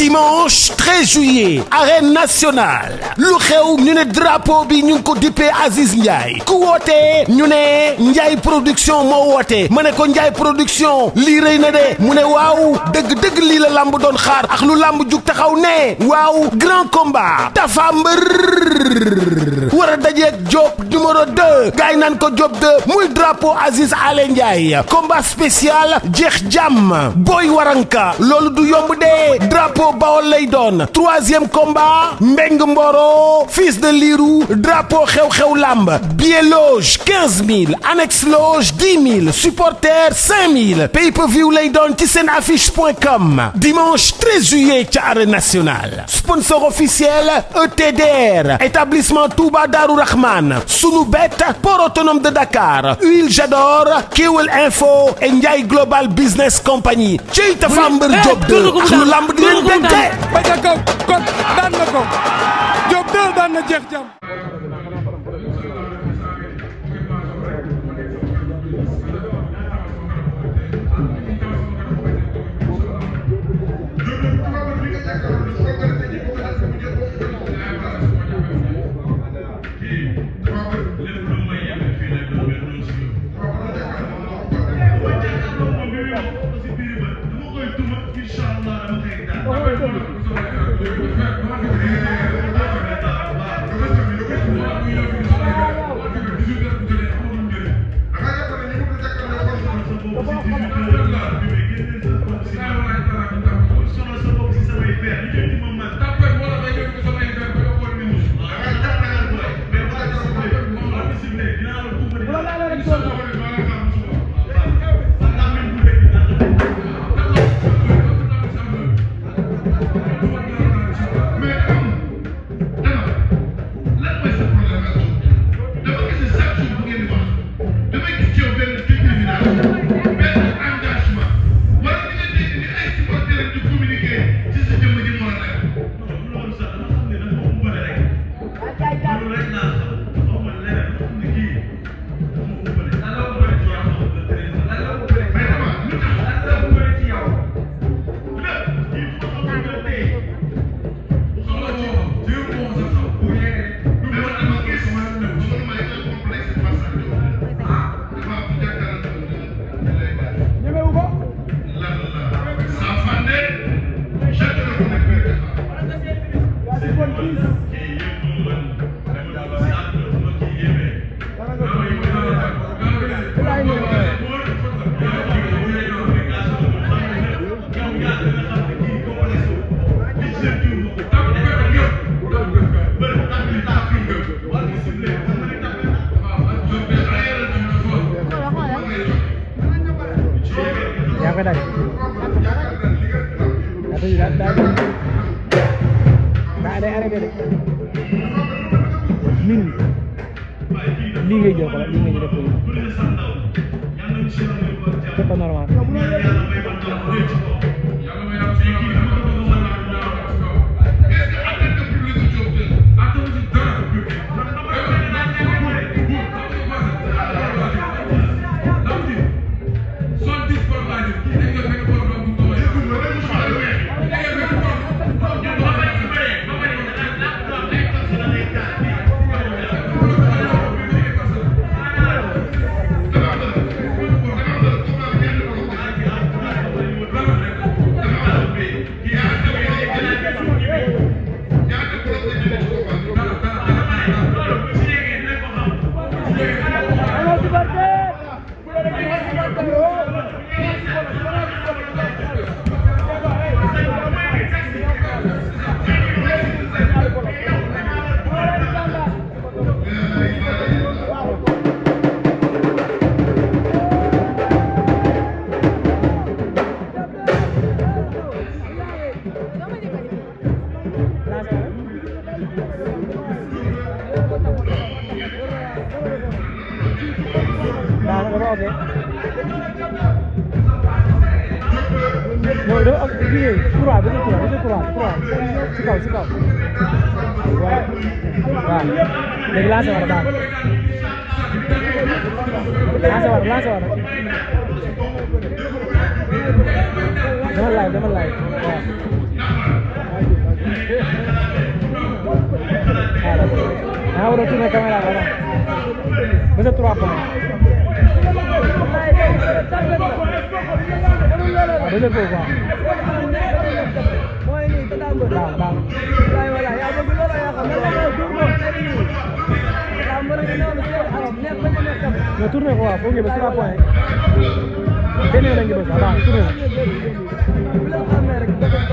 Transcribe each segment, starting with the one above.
dimanche 13 juillet arène nationale lu xew ñu ne drapeau bi ñu ngi ko dippee Aziz Ndiaye ku wootee ñu ne Ndiaye production moo woote ma ne ko Ndiaye production lii rëy na de mu ne waaw dëgg-dëgg lii la lamb doon xaar ak lu lamb jug taxaw ne waaw grand combat Tapha Mbeur war a dajeeg Diop numéro 2 gaay naan ko Diop 2 muy drapeau Aziz Ale Ndiaye combat spécial jeex jàmm Boy Waranka loolu du yomb de drapeau Bawol lay doon 3e combat Mbeng Mboro fils de Lirou drapeau xew-xew lamb billet loge 15 000 annexe loge 10 000 supporter 5 000 pay-per-view lay doon ci seen affiche.com dimanche 13 juillet ca arène nationale sponsor officiel ETDR établissement Touba Darou Rahman Sunubet port autonome de Dakar Huile Jador Kewel Info et Ndiaye Global Business Company ci Tapha Mbeur Diop 2 ak lu lamb di leen bente ba ca kaw kon daan na ko Diop 2 daan na jeex jàmm lii ngay jël ko lii ngay def c'est pas normal Dama live Ahora tiene cámara ahora. Ese 3 points. Boleh buka. Mau ini tenang bang. Saya malah ya begitu lah ya kamu. Kamu ini mesti Arabnya macam. Nah turun kau apa? Ini besar apa? Ini lagi besar. Bang turun. Belum kamera kita kan.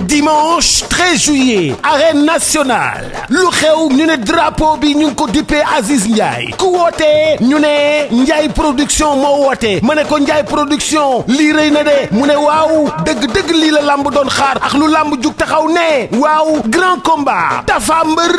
Dimanche 13 juillet arène nationale lu xew ñu ne drapeau bi ñu ngi ko dippee Aziz Ndiaye ku woote ñu ne Ndiaye production moo woote ma ne ko Ndiaye production lii rëy na de mu ne waaw dëgg-dëgg lii la lamb doon xaar ak lu lamb jug taxaw ne waaw grand combat Tapha Mbeur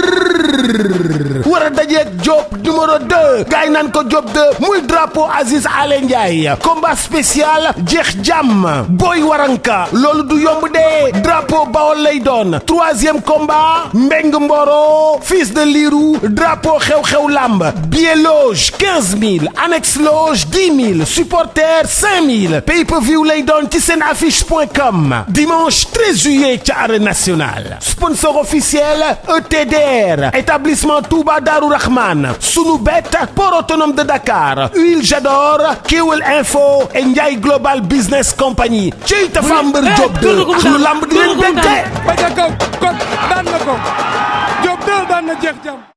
war a dajeeg Diop numéro 2 gaay naan ko Diop 2 muy drapeau Aziz Ale Ndiaye combat spécial jeex jàmm booy waranka loolu du yomb de drapeau drapeau Bawol lay doon 3e combat Mbeng Mboro fils de Lirou drapeau xew-xew lamb billet loge 15 000 annexe loge 10 000 supporter 5 000 pay-per-view lay doon ci seen affiche.com dimanche 13 juillet ci arène nationale sponsor officiel ETDR établissement Touba Darou Rahman Sunubet port autonome de Dakar Huile Jador Kewel Info et Ndiaye Global Business Company ci Tapha Mbeur Diop de lu lamb di leen dégg ba ca kaw kon daan na ko Diop de daan na jeex jam